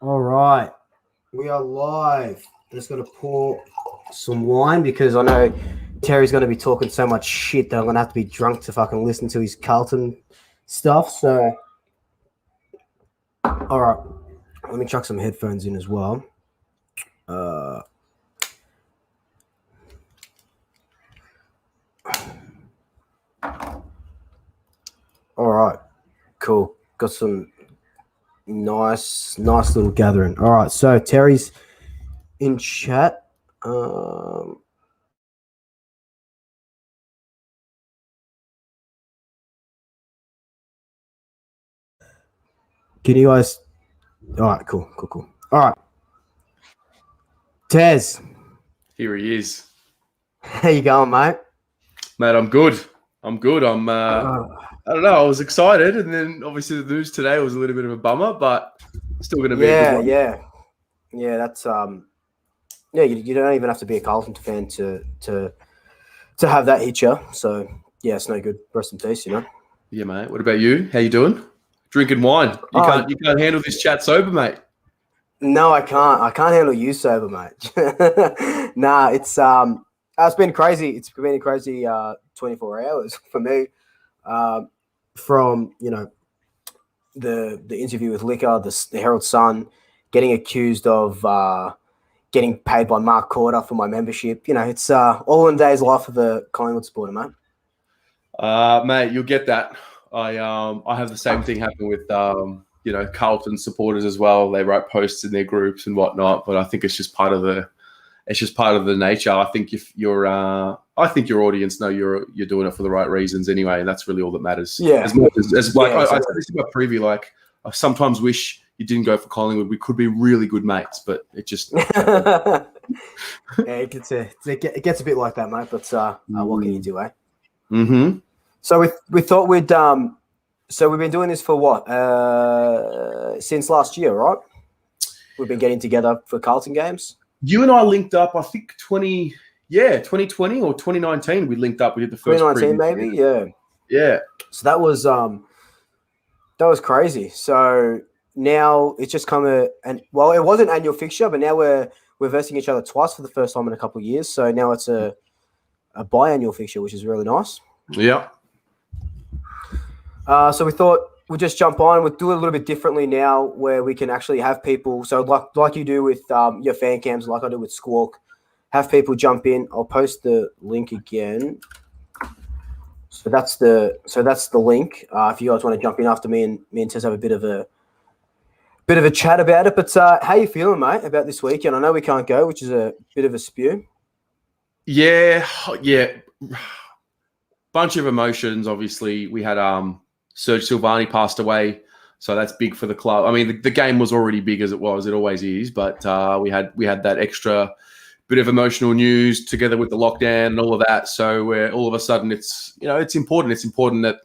All right, we are live. Just got to pour some wine because I know Terry's going to be talking so much shit that I'm going to have to be drunk to fucking listen to his Carlton stuff. So, all right, let me chuck some headphones in as well. All right, cool. Got some nice little gathering. All right, so Terry's in chat. Can you guys? All right, cool. All right, Tez. Here he is. How you going, mate? Mate, I'm good. I don't know. I was excited, and then obviously the news today was a little bit of a bummer, but still going to be a good one. Yeah. That's You don't even have to be a Carlton fan to have that hit you. So yeah, it's no good. Rest in peace, Yeah, mate. What about you? How you doing? Drinking wine. You can't handle this chat sober, mate. No, I can't. I can't handle you sober, mate. Nah, it's been crazy. It's been a crazy 24 hours for me. From the interview with Liquor, the Herald Sun, getting accused of getting paid by Mark Corder for my membership. It's all in the day's life of a Collingwood supporter, mate. Mate, you'll get that. I have the same thing happen with Carlton supporters as well. They write posts in their groups and whatnot, but I think it's just part of the nature. I think if your audience know you're doing it for the right reasons anyway, and that's really all that matters. Yeah. As much as like yeah, I exactly. said this in my preview, like I sometimes wish you didn't go for Collingwood. We could be really good mates, but it just yeah, it gets a bit like that, mate. But what can you do, eh? Mm-hmm. So we thought we'd so we've been doing this for what since last year, right? We've been getting together for Carlton games. You and I linked up, I think 2020 or 2019. We linked up. We did the first 2019, maybe. Yeah. So that was crazy. So now it's just come it was an annual fixture, but now we're versing each other twice for the first time in a couple of years. So now it's a biannual fixture, which is really nice. Yeah. So we thought we'd just jump on. We'll do it a little bit differently now, where we can actually have people. So like you do with your fan cams, like I do with Squawk, have people jump in. I'll post the link again. So that's the link. If you guys want to jump in after me and Tess have a bit of a chat about it. But how you feeling, mate, about this weekend? I know we can't go, which is a bit of a spew. Yeah. Bunch of emotions. Obviously, we had Serge Silvani passed away, so that's big for the club. I mean, the game was already big as it was; it always is. But we had that extra bit of emotional news together with the lockdown and all of that. So all of a sudden, it's important. It's important that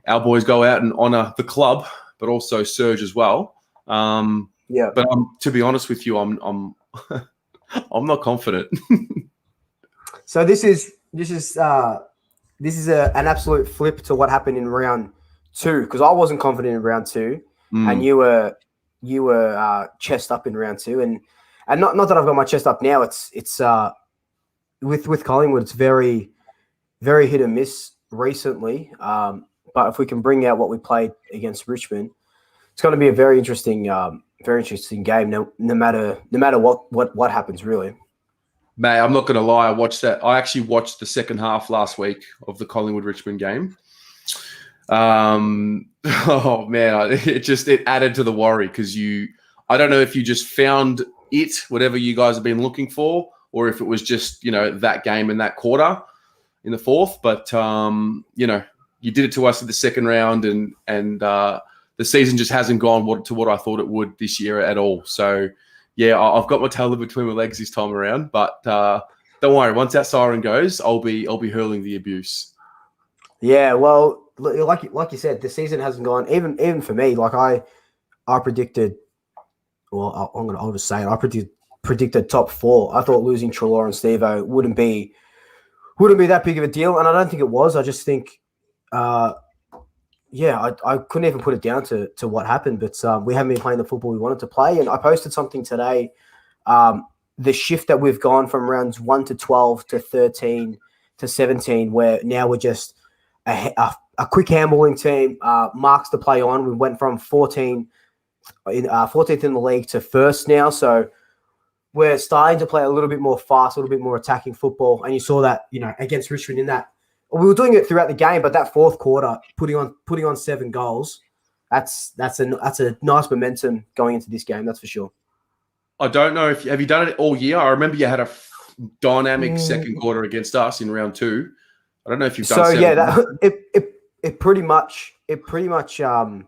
our boys go out and honour the club, but also Serge as well. Yeah. But to be honest with you, I'm I'm not confident. So this is an absolute flip to what happened in round 2, because I wasn't confident in round 2, and you were chest up in round 2, and not that I've got my chest up now. It's with Collingwood, it's very, very hit and miss recently. But if we can bring out what we played against Richmond, it's going to be a very interesting game. No matter what happens, really. Mate, I'm not going to lie. I actually watched the second half last week of the Collingwood-Richmond game. Oh, man, it added to the worry because I don't know if you just found whatever you guys have been looking for, or if it was just, that game in that quarter in the fourth. But, you did it to us in the second round, and the season just hasn't gone to what I thought it would this year at all. So, yeah, I've got my tail between my legs this time around, but don't worry. Once that siren goes, I'll be hurling the abuse. Yeah, well, like you said, the season hasn't gone. Even for me, like I predicted. Well, I'll just say it. I predicted top 4. I thought losing Treloar and Stevo wouldn't be that big of a deal, and I don't think it was. I just think, I couldn't even put it down to what happened, but we haven't been playing the football we wanted to play. And I posted something today. The shift that we've gone from rounds 1 to 12 to 13 to 17, where now we're just a quick handballing team, marks to play on. We went from 14th in the league to first now. So we're starting to play a little bit more fast, a little bit more attacking football. And you saw that, against Richmond in that. We were doing it throughout the game, but that fourth quarter, putting on 7 goals, that's a nice momentum going into this game. That's for sure. I don't know have you done it all year? I remember you had a dynamic second quarter against us in round 2. I don't know if you've done. So it pretty much 7.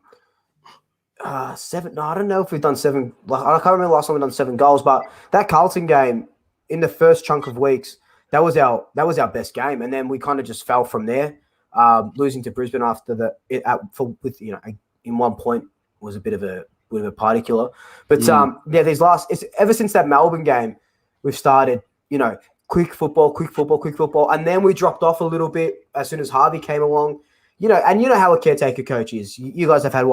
No, I don't know if we've done 7. Like, I can't remember the last time we've done 7 goals, but that Carlton game in the first chunk of weeks. That was our best game, and then we kind of just fell from there. Losing to Brisbane after in 1 point was a bit of a party killer. But ever since that Melbourne game, we've started quick football, and then we dropped off a little bit as soon as Harvey came along. And how a caretaker coach is. You guys have had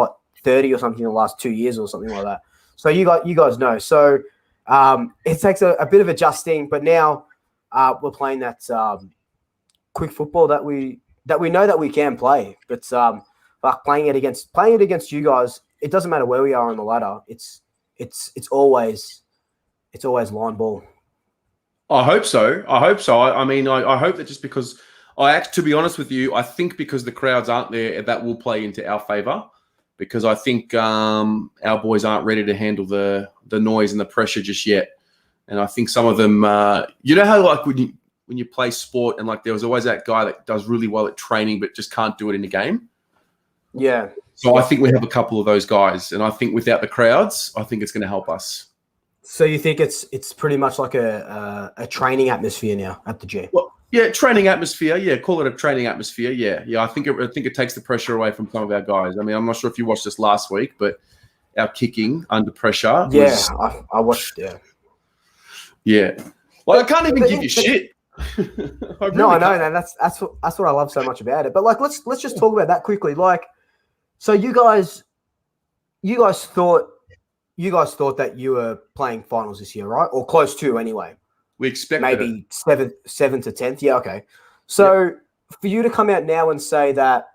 30 or something in the last 2 years or something like that. So you guys know. So it takes a bit of adjusting, but now. We're playing that quick football that we know that we can play, but like playing it against you guys, it doesn't matter where we are on the ladder. It's always line ball. I hope so. I mean, I hope that just because to be honest with you, I think because the crowds aren't there, that will play into our favour. Because I think our boys aren't ready to handle the noise and the pressure just yet. And I think some of them, how when you play sport and there was always that guy that does really well at training but just can't do it in a game. Yeah. So I think we have a couple of those guys, and I think without the crowds, I think it's going to help us. So you think it's pretty much like a training atmosphere now at the gym? Well, yeah, training atmosphere. Yeah, call it a training atmosphere. Yeah. I think it takes the pressure away from some of our guys. I mean, I'm not sure if you watched this last week, but our kicking under pressure. Yeah, I watched. Yeah. Yeah. Well, I can't even give you shit. I know. That's what I love so much about it. But let's just talk about that quickly. So you guys thought that you were playing finals this year, right? Or close to anyway. We expected maybe 7 to 10th. Yeah, okay. So for you to come out now and say that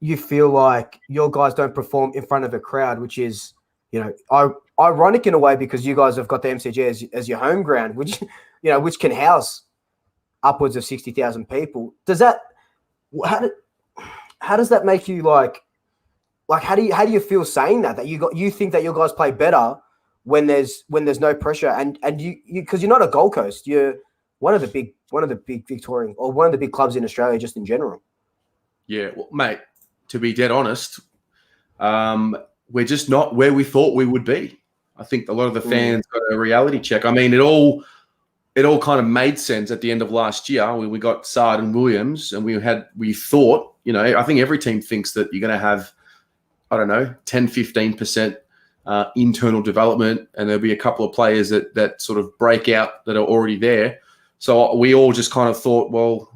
you feel like your guys don't perform in front of a crowd, which is, ironic in a way because you guys have got the MCG as your home ground, which can house upwards of 60,000 people. How does that make you how do you feel saying that you think that your guys play better when there's no pressure and you because you're not a Gold Coast, you're one of the big Victorian or one of the big clubs in Australia just in general. Yeah, well, mate, to be dead honest, we're just not where we thought we would be. I think a lot of the fans got a reality check. I mean, it all kind of made sense at the end of last year when we got Sard and Williams, and we thought, I think every team thinks that you're going to have, 10-15% internal development, and there'll be a couple of players that sort of break out that are already there. So we all just kind of thought, well,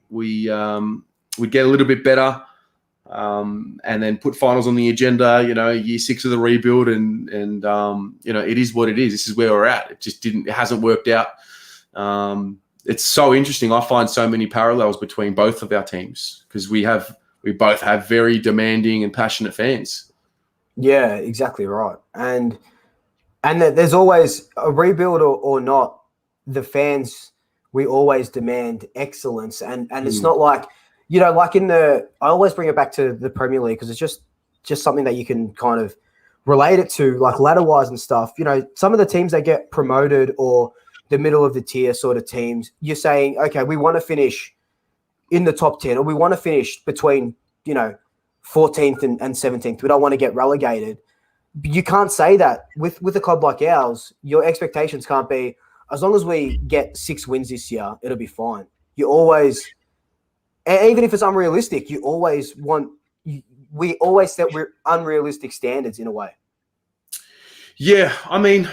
we'd get a little bit better. And then put finals on the agenda, year 6 of the rebuild, and it is what it is. This is where we're at. It hasn't worked out. It's so interesting. I find so many parallels between both of our teams because we both have very demanding and passionate fans. Yeah, exactly right. And there's always a rebuild or not, the fans, we always demand excellence. And it's not like, I always bring it back to the Premier League because it's just something that you can kind of relate it to, like ladder-wise and stuff. Some of the teams that get promoted or the middle of the tier sort of teams, you're saying, okay, we want to finish in the top 10 or we want to finish between, 14th and 17th. We don't want to get relegated. But you can't say that with a club like ours. Your expectations can't be, as long as we get 6 wins this year, it'll be fine. You always... And even if it's unrealistic, we always set unrealistic standards in a way. Yeah, I mean,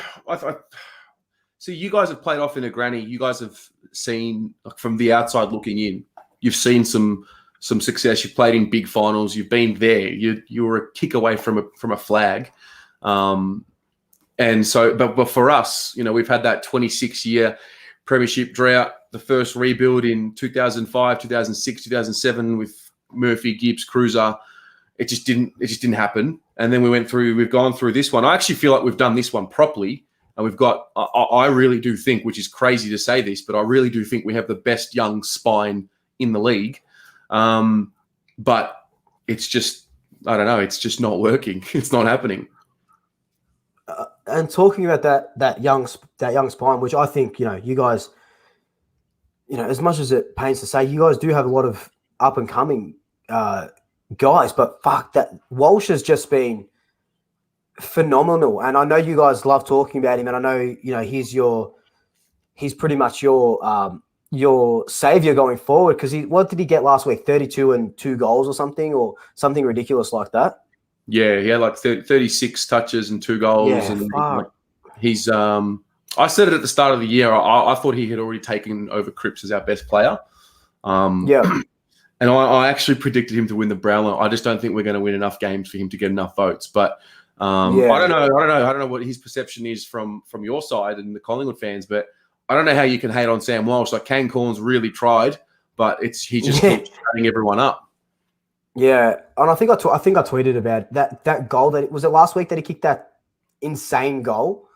so you guys have played off in a granny. You guys have seen, from the outside looking in, you've seen some some success. You've played in big finals. You've been there. You were a kick away from a flag. And so, but for us, we've had that 26-year premiership drought, the first rebuild in 2005, 2006, 2007 with Murphy, Gibbs, Cruiser. It just didn't happen. And then we've gone through this one. I actually feel like we've done this one properly. And I really do think, which is crazy to say this, but I really do think we have the best young spine in the league. But it's just, I don't know, it's just not working. It's not happening. And talking about that young spine, which I think, you guys, as much as it pains to say, you guys do have a lot of up and coming guys, but fuck, that Walsh has just been phenomenal. And I know you guys love talking about him, and I know, he's pretty much your savior going forward, because what did he get last week? 32 and 2 goals or something ridiculous like that. Yeah, he had like 36 touches and 2 goals. Yeah, and he's I said it at the start of the year. I thought he had already taken over Cripps as our best player. And I actually predicted him to win the Brownlow. I just don't think we're going to win enough games for him to get enough votes. But I don't know what his perception is from your side and the Collingwood fans. But I don't know how you can hate on Sam Walsh. Like, Kane Corns really tried, but he just keeps shutting everyone up. Yeah, and I think I tweeted about that goal. That was it last week that he kicked that insane goal,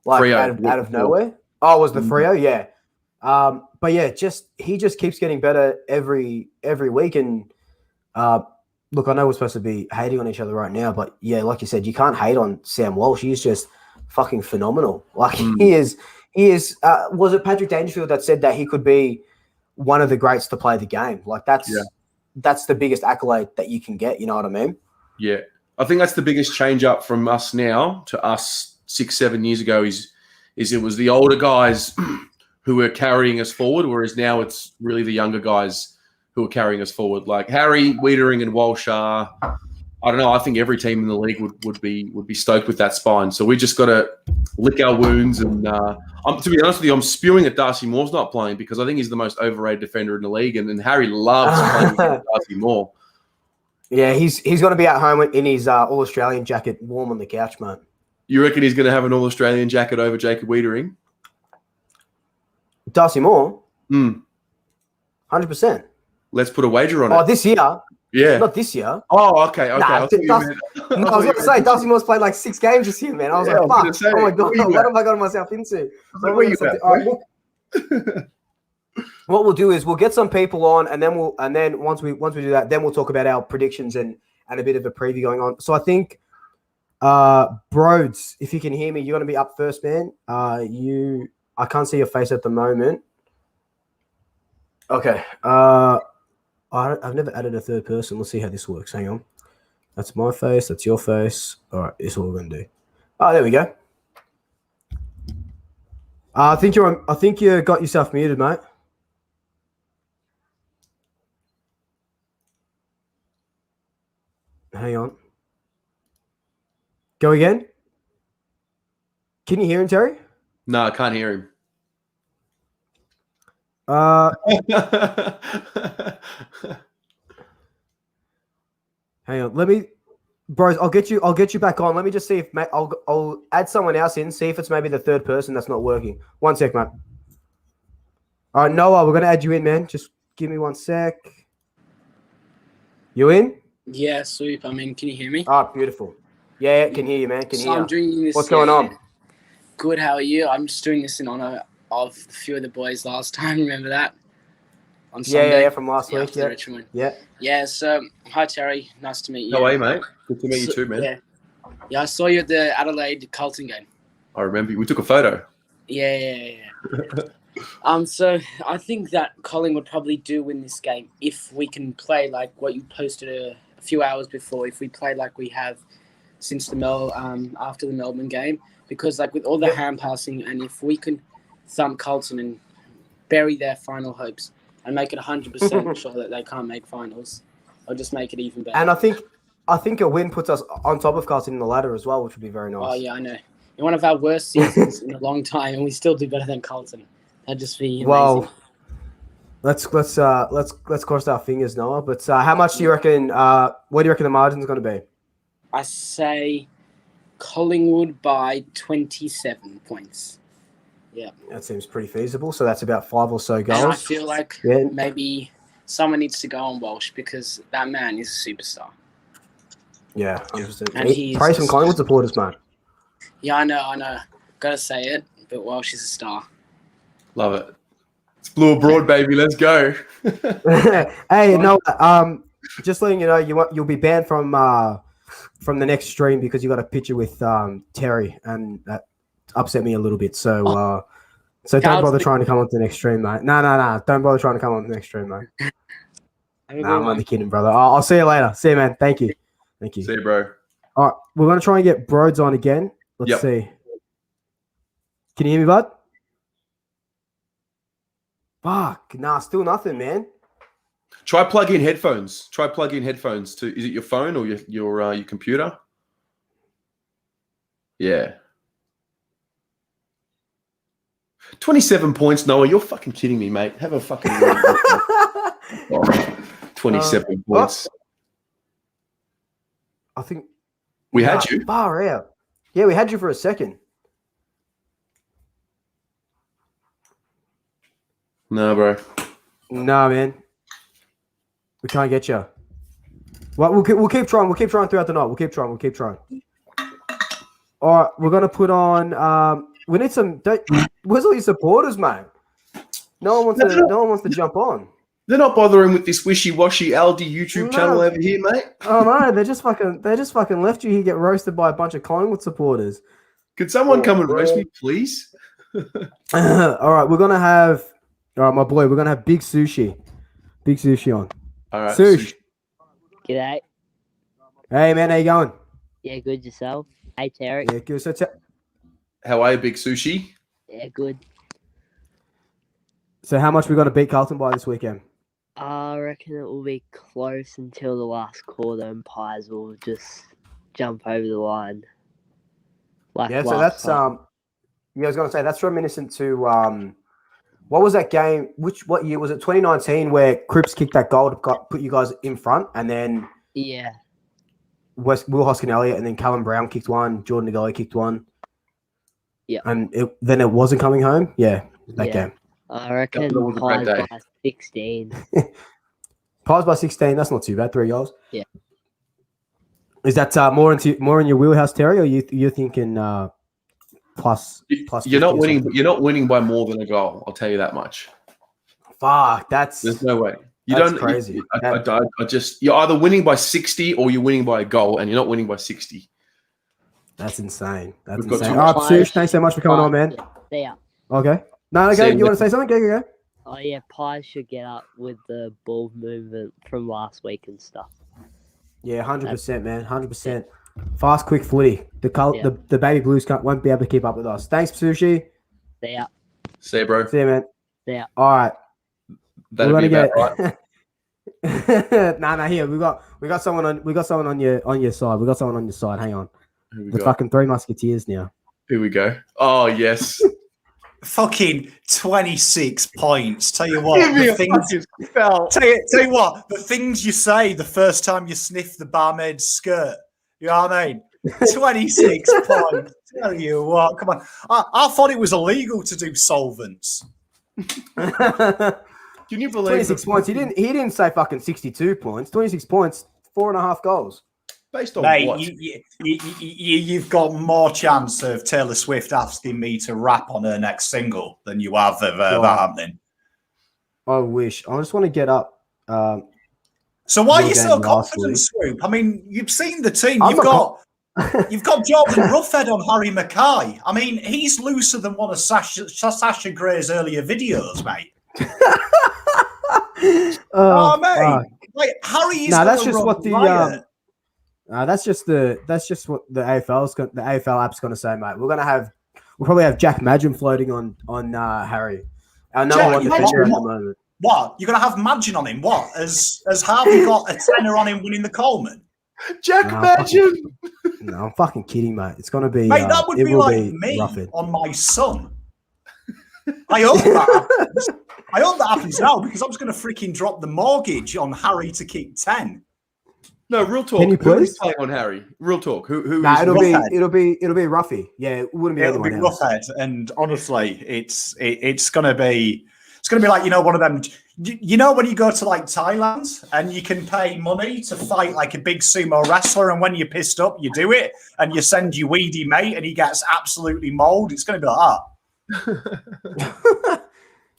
like Freo, out of nowhere. Oh, it was the Freo? Yeah. But yeah, he just keeps getting better every week. And look, I know we're supposed to be hating on each other right now, but yeah, like you said, you can't hate on Sam Walsh. He's just fucking phenomenal. Like he is. Was it Patrick Dangerfield that said that he could be one of the greats to play the game? Like that's the biggest accolade that you can get. You know what I mean? Yeah. I think that's the biggest change up from us now to us 6-7 years ago is it was the older guys who were carrying us forward, whereas now it's really the younger guys who are carrying us forward. Like Harry, Wiedering and Walsh are, I don't know, I think every team in the league would be stoked with that spine. So we just got to lick our wounds. And to be honest with you, I'm spewing at Darcy Moore's not playing because I think he's the most overrated defender in the league, and Harry loves playing with Darcy Moore. Yeah, he's going to be at home in his All-Australian jacket, warm on the couch, mate. You reckon he's going to have an All-Australian jacket over Jacob Wiedering? Darcy Moore? 100%. Let's put a wager on it. Oh, this year? Yeah. Not this year. Oh, okay. Nah, I was going to say, Darcy Moore's played like 6 games this year, man. I was like, fuck. Oh, my God. What have I gotten myself into? What we'll do is we'll get some people on, and then once we do that, then we'll talk about our predictions and a bit of a preview going on. So I think, Broads, if you can hear me, you're going to be up first, man. I can't see your face at the moment. Okay. I've never added a third person. Let's see how this works. Hang on. That's my face. That's your face. All right. This is what we're going to do. Oh, there we go. I think you got yourself muted, mate. Hang on. Go again. Can you hear him, Terry? No, I can't hear him. Hang on. Bros, I'll get you back on. Let me just see if I'll add someone else in, see if it's maybe the third person that's not working. 1 sec, mate. All right, Noah, we're going to add you in, man. Just give me 1 sec. You in? Yeah, Swoop. I'm in. Can you hear me? Oh, beautiful. Yeah, can hear you, man. I'm doing this. What's going on? Good. How are you? I'm just doing this in honor of a few of the boys last time. Remember that? On Sunday. Yeah, from last week. Yeah. Richmond. Yeah. Yeah. So, hi Terry. Nice to meet you. No way, mate. Good to meet you too, man. Yeah. I saw you at the Adelaide Carlton game. I remember. We took a photo. Yeah. So I think that Collingwood probably do win this game if we can play like what you posted a few hours before. If we play like we have since the after the Melbourne game, because like with all the hand passing, and if we can thump Carlton and bury their final hopes and make it 100% sure that they can't make finals, I'll just make it even better. And I think a win puts us on top of Carlton in the ladder as well, which would be very nice. Oh yeah, I know. In one of our worst seasons in a long time, and we still do better than Carlton. That'd just be amazing. let's cross our fingers, Noah. But how much do you reckon? What do you reckon the margin's going to be? I say Collingwood by 27 points. Yeah. That seems pretty feasible. So that's about 5 or so goals. And I feel like maybe someone needs to go on Walsh because that man is a superstar. Yeah, 100%. And praise from Collingwood supporters, man. Yeah, I know. Gotta say it, but Walsh is a star. Love it. It's blue abroad, baby. Let's go. Hey, no, just letting you know, you'll be banned from the next stream because you got a picture with Terry, and that upset me a little bit. So don't bother trying to come on to the next stream, mate. No. Don't bother trying to come on to the next stream, mate. I'm only kidding, brother. I'll see you later. See you, man. Thank you. See you, bro. All right, we're gonna try and get Broads on again. Let's see. Can you hear me, bud? Fuck. Nah, still nothing, man. Try plug in headphones. To is it your phone or your computer? Yeah. 27 points, Noah. You're fucking kidding me, mate. Have a fucking 27 points. I think we had you. Far out. Yeah, we had you for a second. No, bro. No, man. We can't get you. Well, we'll keep trying. We'll keep trying throughout the night. We'll keep trying. All right, we're gonna put on. We need some. Where's all your supporters, mate? No one wants to jump on. They're not bothering with this wishy-washy Aldi YouTube channel over here, mate. Oh no, they just fucking left you here get roasted by a bunch of Collingwood supporters. Could someone come and roast me, please? All right, we're gonna have. All right, my boy, we're gonna have Big Sushi on. All right, Sush. G'day. Hey man, how you going? Yeah, good yourself. Hey Terry. Yeah, good. So how are you, Big Sushi? Yeah, good. So how much we got to beat Carlton by this weekend? I reckon it will be close until the last quarter, and Pies will just jump over the line. Yeah, so that's Yeah, I was gonna say that's reminiscent to what was that game? What year was it? 2019, where Cripps kicked that goal to put you guys in front, and then Will Hoskin Elliott, and then Callum Brown kicked one, Jordan Nagoli kicked one. Yeah, and then it wasn't coming home. Yeah, that game. I reckon Pies by 16. Pies by 16. That's not too bad. 3 goals. Yeah. Is that more in your wheelhouse, Terry, or you're thinking plus? You're not winning. You're not winning by more than a goal. I'll tell you that much. Fuck, there's no way. That's crazy. I just you're either winning by 60 or you're winning by a goal, and you're not winning by 60. That's insane. That's insane. All right, Sush, thanks so much for coming on, man. Yeah. Okay. No, okay. You want to say something? Go. Oh yeah, Pies should get up with the ball movement from last week and stuff. Yeah, 100%, man. 100%. Fast, quick footy. The baby blues won't be able to keep up with us. Thanks, Sushi. See ya. See you, bro. See you, man. See ya. All right. That'll be about right. Nah. Here we got someone on your side. We got someone on your side. Hang on. The fucking Three Musketeers now. Here we go. Oh yes. Fucking 26 points. Tell you what, tell you what, the things you say the first time you sniff the barmaid's skirt. You know what I mean? 26 points. Tell you what, come on. I thought it was illegal to do solvents. Can you believe 26 points? He didn't say fucking 62 points. 26 points, 4.5 goals. Based on Mate, what? You've got more chance of Taylor Swift asking me to rap on her next single than you have of that happening. I wish. I just want to get up. So why are you so confident, Swoop? I mean, you've seen the team. You've got Jordan Roughhead on Harry Mackay. I mean, he's looser than one of Sasha Gray's earlier videos, mate. Mate. Like Harry is that's just what the that's just what the AFL app's going to say, mate. We'll probably have Jack Madgen floating on Harry. Our number one defender at the moment. What? You're going to have Madgen on him? What? Has Harvey got a tenner on him winning the Coleman? Jack Madgen. No, I'm fucking kidding, mate. It's going to be. Mate, that would be like me on my son. I hope that happens. I hope that happens now because I'm just going to freaking drop the mortgage on Harry to keep 10. No, real talk. Can you Who is please? playing on Harry? Real talk. Who Nah, is it'll Roughhead. be Ruffy. Yeah, it wouldn't be It'll be anyone else. Roughhead, and honestly, it's going to be like one of them. You know when you go to like Thailand and you can pay money to fight like a big sumo wrestler, and when you're pissed up, you do it, and you send your weedy mate, and he gets absolutely mauled. It's going to be like that.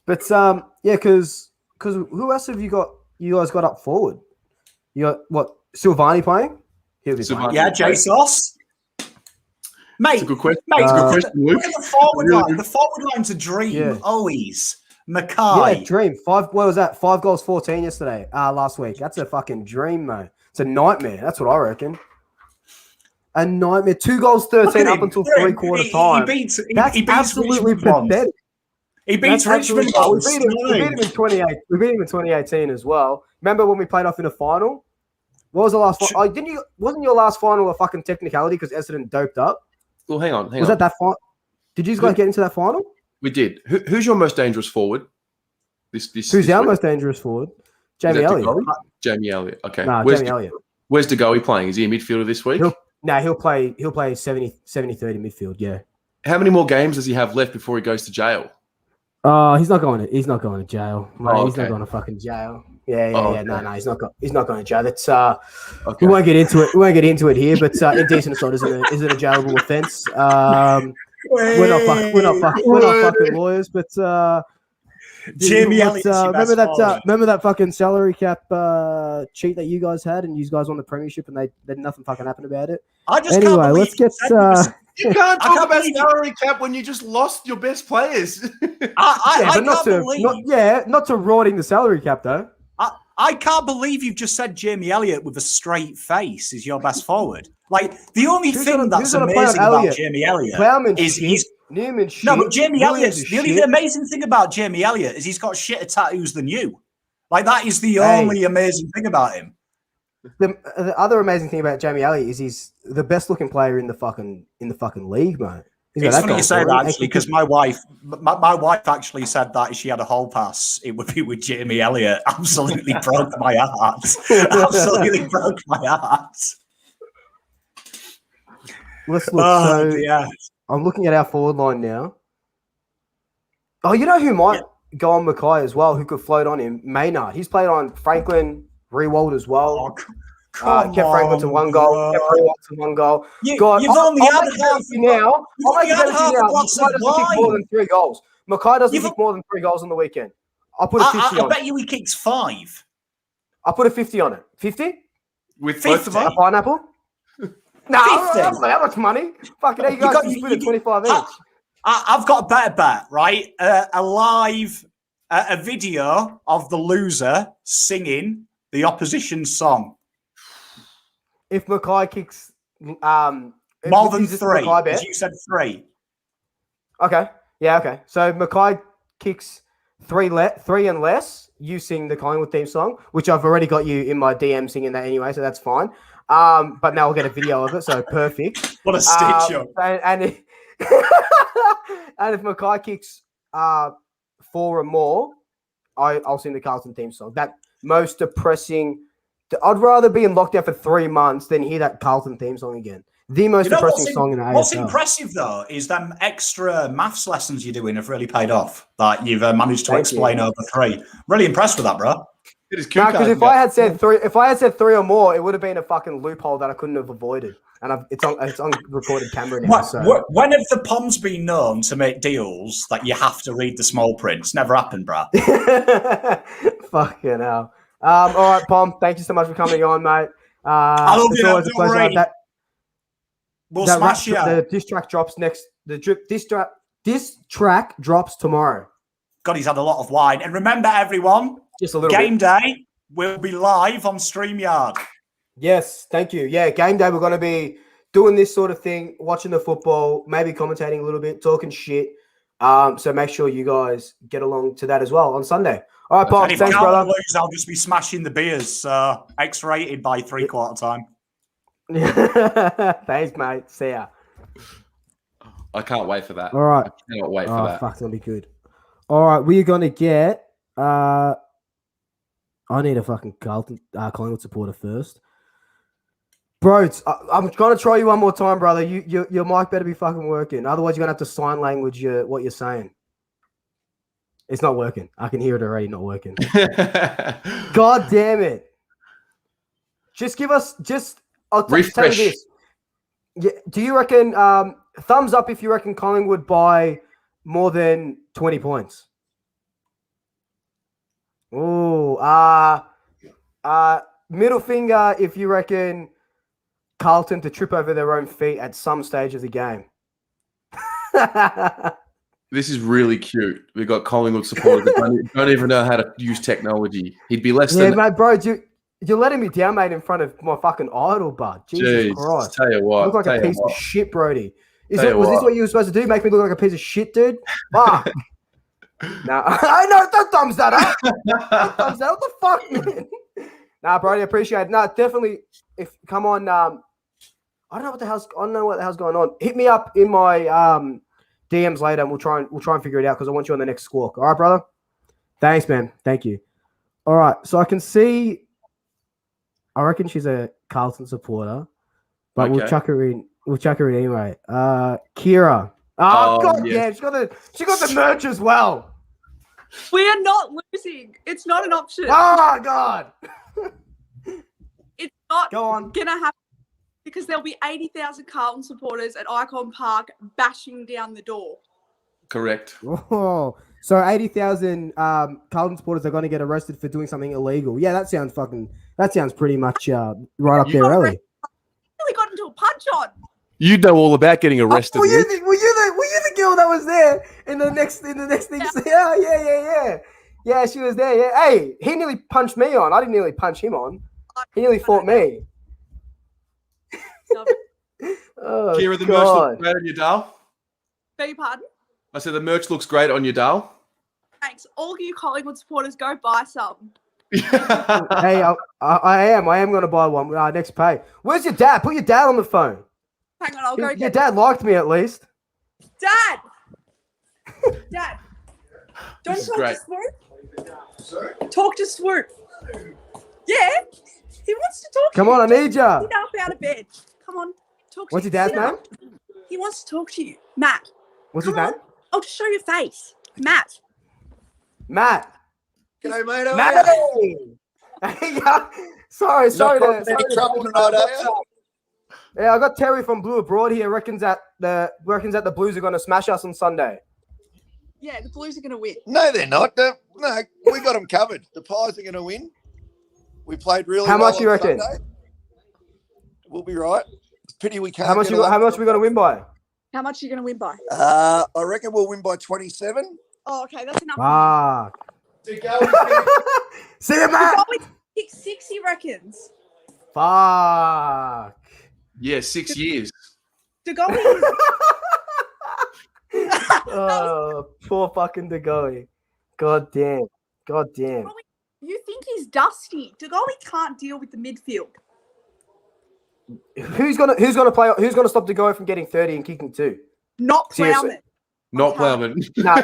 But yeah, because who else have you guys got up forward? You got what? Silvani playing? He'll be playing. Yeah, J Sauce. Mate, That's a good question. Mate, That's a good question, Luke. look at the forward Really line. good. The forward line's a dream. Yeah. Always. Yeah, Mackay. dream. What was that? 5 goals, 14 yesterday. Last week. That's a fucking dream, mate. It's a nightmare. That's what I reckon. A nightmare. 2 goals, 13 up until 3/4 time. That's He beats absolutely Richmond. pathetic. He beats That's Richmond. absolutely- we beat him in 28. We beat him in 2018 as well. Remember when we played off in a final? What was the last final? Oh, wasn't your last final a fucking technicality because Essendon doped up? Well, hang on. Was that final? Did you guys get into that final? We did. Who's your most dangerous forward? Who's our most dangerous forward? Jamie Elliott. Jamie Elliott. Okay. Nah, Where's Jamie Elliott. Where's DeGoey playing? Is he a midfielder this week? He'll play 70-30 midfield, yeah. How many more games does he have left before he goes to jail? He's not going to jail. Mate. Oh, He's not okay. going to fucking jail. Yeah. Okay. No, he's not going to jail. That's Okay. we won't get into it. We won't get into it here. But indecent assault isn't a jailable offence. We're not fucking lawyers. But Jamie Elliott's your best forward. remember that fucking salary cap cheat that you guys had, and you guys won the premiership, and they nothing fucking happened about it. I just Anyway, can't believe let's get. You can't I talk can't about believe- salary cap when you just lost your best players. I but not can't believe. not to rotting the salary cap though. I can't believe you've just said Jamie Elliott with a straight face is your best forward. Like the only thing that's gonna play on amazing about Elliott? Jamie Elliott Plowman is shit. he's Newman shit. no, but Jamie Williams Elliott's is the only shit. amazing thing about Jamie Elliott is he's got shitter tattoos than you. Like that is the only amazing thing about him. The other amazing thing about Jamie Elliott is he's the best looking player in the fucking league, mate. It's funny you say that actually because my wife actually said that if she had a hall pass, it would be with Jamie Elliott. Absolutely broke my heart. Absolutely broke my heart. Let's look. Oh, so yeah. I'm looking at our forward line now. Oh, you know who might go on Mackay as well? Who could float on him? Maynard. He's played on Franklin, Rewald as well. Kept Franklin to 1 goal. Kept Rewald to 1 goal. You've only had half now. I'll make it better for you now. glass Mackay of doesn't kick more wine. than 3 goals. Mackay doesn't kick more than 3 goals on the weekend. I'll put a 50 I on bet it. you he kicks 5. I'll put a 50 on it. 50? With both of 50? us? A pineapple? No, 50. that's not how much money. Fucking hell, you guys can split it 25 each. I've got a better bet, right? A video of the loser singing the opposition song. If Mackay kicks More than is this 3. Mackay bet? As you said 3. Okay. Yeah, okay. So Mackay kicks 3 and less, you sing the Collingwood theme song, which I've already got you in my DM singing that anyway, so that's fine. But now I'll get a video of it, so perfect. What a stitch up. And if Mackay kicks 4 or more, I'll sing the Carlton theme song. That most depressing. I'd rather be in lockdown for 3 months than hear that Carlton theme song again. The most depressing song in the AFL. What's impressive, though, is them extra maths lessons you're doing have really paid off. That you've managed to explain over 3. Really impressed with that, bro. It is Because if I had said 3 or more, it would have been a fucking loophole that I couldn't have avoided. And it's on recorded camera now. So. When have the Poms been known to make deals that you have to read the small print? It's never happened, bro. Fucking hell. All right, Pom. Thank you so much for coming on, mate. I love you. Always a pleasure. We'll smash you. The diss track drops next. Diss track drops tomorrow. God, he's had a lot of wine. And remember, everyone, just a little game bit. day will be live on StreamYard. Yes, thank you. Yeah, game day. We're going to be doing this sort of thing, watching the football, maybe commentating a little bit, talking shit. So make sure you guys get along to that as well on Sunday. All right, Pop. Thanks, brother. Lose, I'll just be smashing the beers. X-rated by 3/4 time. Thanks, mate. See ya. I can't wait for that. All right. I cannot wait for that. Fuck, that'll be good. All right, we're going to get I need a fucking Collingwood supporter first. Bro, I'm going to try you one more time, brother. Your mic better be fucking working. Otherwise, you're going to have to sign language what you're saying. It's not working. I can hear it already not working. God damn it. Just give us, I'll tell you this. Yeah, do you reckon, thumbs up if you reckon Collingwood by more than 20 points? Oh, middle finger if you reckon Carlton to trip over their own feet at some stage of the game. This is really cute. We got Collingwood supporters that don't even know how to use technology. He'd be less than... mate, bro, you're letting me down, mate, in front of my fucking idol, bud. Jesus Christ. Tell you what. You look like a piece of shit, Brody. Was this what you were supposed to do? Make me look like a piece of shit, dude? Fuck. No, I know. Don't thumbs that up. Don't thumbs that up. What the fuck, man? Nah, Brody, I appreciate it. No, definitely. Come on. I don't know what the hell's going on. Hit me up in my DMs later, and we'll try and figure it out because I want you on the next Squawk. All right, brother. Thanks, man. Thank you. All right, so I can see. I reckon she's a Carlton supporter, but we'll chuck her in. We'll chuck her in anyway. Kira. Oh God, yeah, she got the merch as well. We are not losing. It's not an option. Oh God. It's not gonna happen because there'll be 80,000 Carlton supporters at Icon Park bashing down the door. Correct. Oh, so 80,000 Carlton supporters are going to get arrested for doing something illegal. Yeah, that sounds pretty much right up their alley. Really got into a punch on. You know all about getting arrested. Were you the girl that was there in the next thing? Yeah, she was there. Yeah, hey, he nearly punched me on. I didn't nearly punch him on. He nearly fought me. Oh, Kira, the merch looks great on your Dale. Beg your pardon? I said the merch looks great on your Dale. Thanks. All you Collingwood supporters, go buy some. Hey, I am going to buy one. Next pay. Where's your dad? Put your dad on the phone. Hang on, I'll go get your dad liked me at least. Dad! Dad! Don't talk to Swoop. Sorry? Talk to Swoop. Yeah? He wants to talk to you. Come on, I need ya. Get up out of bed. Come on. Talk to What's your dad's name? He wants to talk to you. Matt. What's his name? I'll just show your face. Matt. G'day, mate. Matt. Sorry. Trouble tonight, are you? Yeah, I got Terry from Blue Abroad here. Reckons that the Blues are going to smash us on Sunday. Yeah, the Blues are going to win. No, they're not. No, we got them covered. The Pies are going to win. We played really well. How much you reckon? Sunday. We'll be right. It's pity we can't. How much are we going to win by? How much are you going to win by? I reckon we'll win by 27. Oh, okay, that's enough. See you, Matt. Kick 6, he reckons. Fuck. Yeah, 6 years. Degoe. Oh, poor fucking Degoe. God damn. You think he's dusty. Degoe can't deal with the midfield. Who's gonna stop Degoe from getting 30 and kicking 2? Not Plowman. Not Plowman. No.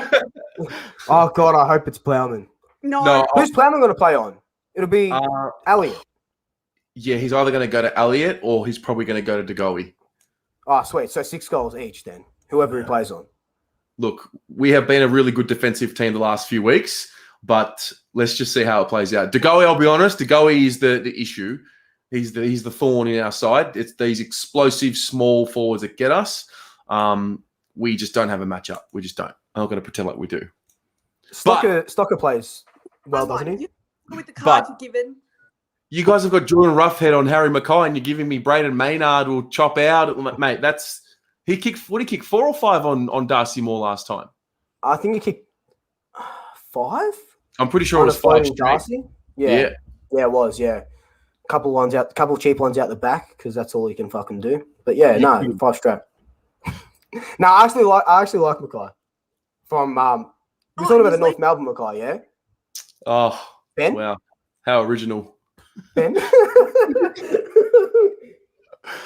Oh God, I hope it's Plowman. No. Who's Plowman going to play on? It'll be Elliot. Yeah, he's either going to go to Elliot or he's probably going to go to Degoe. Oh, sweet. So 6 goals each then, whoever he plays on. Look, we have been a really good defensive team the last few weeks, but let's just see how it plays out. Degoe, I'll be honest, Degoe is the issue. He's the thorn in our side. It's these explosive small forwards that get us. We just don't have a matchup. We just don't. I'm not going to pretend like we do. Stocker plays well, doesn't he? With the card you're given. You guys have got Jordan Roughhead on Harry Mackay, and you're giving me Braden Maynard will chop out. Mate, he kicked 4 or 5 on Darcy Moore last time? I think he kicked 5. I'm pretty sure it was 5 straight. Darcy. Yeah, it was. Yeah, couple cheap ones out the back because that's all he can fucking do. But yeah, 5 straight. No, I actually like Mackay. From we're talking about the North Melbourne Mackay, yeah. Oh, Ben. Wow, how original. Ben.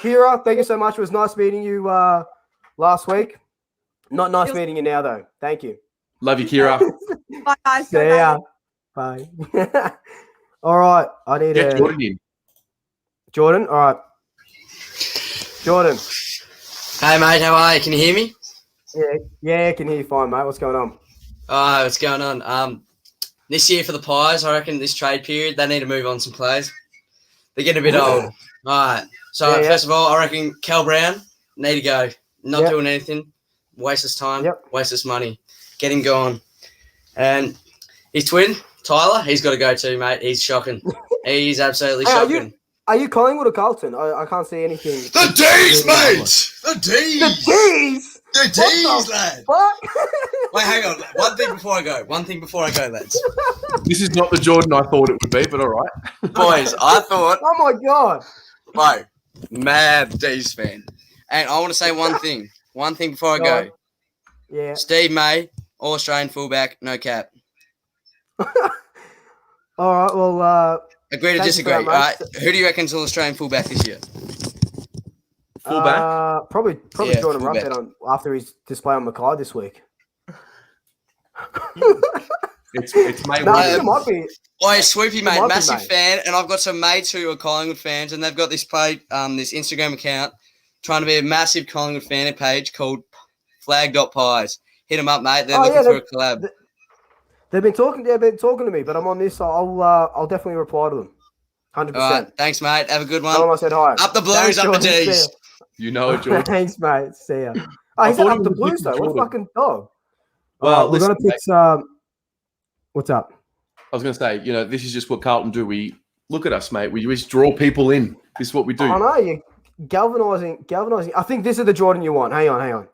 Kira, thank you so much. It was nice meeting you last week. Not nice meeting you now, though. Thank you. Love you, Kira. Bye, guys. See ya. Bye. All right. I need Get Jordan in. Jordan. All right. Jordan. Hey mate, how are you? Can you hear me? Yeah, I can hear you fine, mate. What's going on? Oh, what's going on? This year for the Pies, I reckon this trade period, they need to move on some players. They're getting a bit old. All right. So first of all, I reckon Cal Brown need to go. Not doing anything. Waste his time. Waste his money. Get him gone. And his twin, Tyler, he's got to go too, mate. He's shocking. He's absolutely shocking. Are you Collingwood or Carlton? I can't see anything. The D's, mate! The D's! The D's! The D's, lad! What? Wait, hang on. One thing before I go, lads. This is not the Jordan I thought it would be, but all right. Boys, I thought... Oh, my God. Bro, mad D's fan. And I want to say one thing. One thing before I go. Yeah. Steve May, All-Australian fullback, no cap. All right, well... Agree to disagree. All right. Who do you reckon's All-Australian fullback this year? Fullback? Probably Jordan Ruffett after his display on Mackay this week. It's mate. It might be. Oh, Swoopy, mate, massive fan, and I've got some mates who are Collingwood fans, and they've got this this Instagram account trying to be a massive Collingwood fan page called flag.pies. Hit them up, mate. They're looking for a collab. They've been talking to me, but I'm on this, so I'll definitely reply to them. 100%. All right, thanks, mate. Have a good one. Tell them I said hi. Up the Blues, Thanks, up the Jordan. D's. You know it, Jordan. Thanks, mate. See ya. Oh, he's up the Blues, though. What a fucking dog. Well, we're going to pick what's up? I was going to say, this is just what Carlton do. We look at us, mate. We just draw people in. This is what we do. I know. You're galvanizing. I think this is the Jordan you want. Hang on.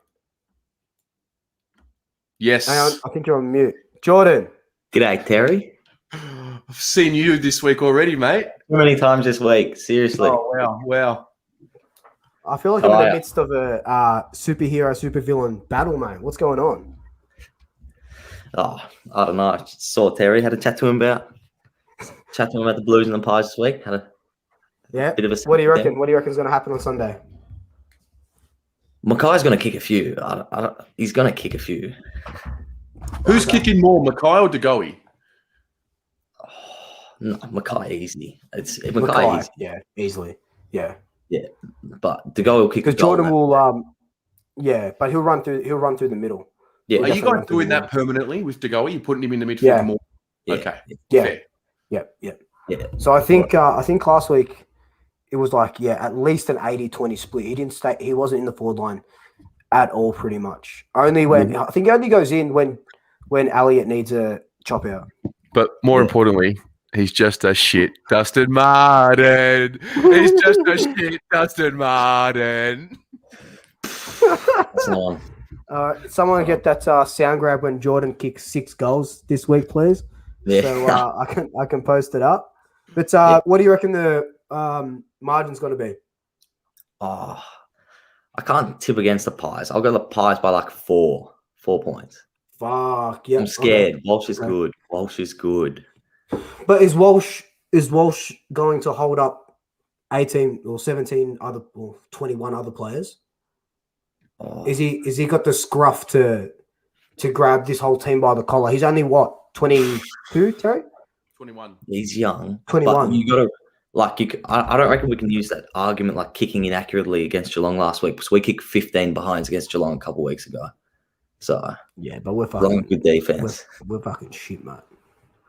Yes. Hang on. I think you're on mute. Jordan. G'day, Terry. I've seen you this week already, mate. How many times this week? Seriously. Oh, wow. I feel like I'm in the midst of a superhero, supervillain battle, mate. What's going on? Oh, I don't know. I saw Terry, had a chat to him about the Blues and the Pies this week. Had a bit of a. What do you reckon? What do you reckon is going to happen on Sunday? Mackay's going to kick a few. He's going to kick a few. Who's kicking more, Mackay or DeGoey? Oh, no, Mackay easy. It's Mackay Mackay easy. Yeah, easily. Yeah. Yeah, but DeGoey will kick. Because Jordan will, but he'll run through the middle. Yeah. Are you guys doing that permanently with DeGoey? You're putting him in the midfield more? Yeah. Okay. Yeah. Yeah. So I think last week it was at least an 80-20 split. He didn't stay. He wasn't in the forward line at all, pretty much. Only when I think he only goes in when Elliott needs a chop out. But more importantly, he's just a shit Dustin Martin. He's just a shit Dustin Martin. Someone get that sound grab when Jordan kicks 6 goals this week, please. Yeah. So I can post it up. But what do you reckon the margin's going to be? Oh, I can't tip against the Pies. I'll go the Pies by 4 points. Fuck yeah! I'm scared. Okay. Walsh is good. But is Walsh going to hold up 18 or 17 other or 21 other players? Oh. Is he got the scruff to grab this whole team by the collar? He's only 22, Terry? 21. He's young. 21. But you got to I don't reckon we can use that argument kicking inaccurately against Geelong last week because we kicked 15 behinds against Geelong a couple of weeks ago. So yeah, but we're fucking good defense. We're fucking shit, mate.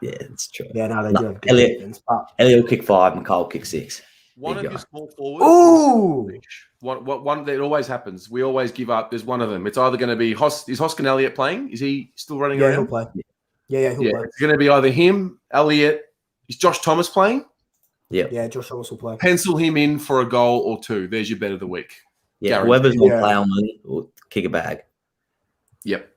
Yeah, it's true. Yeah, no, they do have good defense. Elliot will kick 5, McCall will kick 6. One of your small forwards. Ooh! One that always happens. We always give up. There's one of them. It's either going to be is Hoskin Elliott playing? Is he still running around? He'll play. Yeah, he'll play. It's going to be either him, Elliott. Is Josh Thomas playing? Yeah, Josh Thomas will play. Pencil him in for a goal or 2. There's your bet of the week. Yeah, whoever's not Plowman will kick a bag. Yep.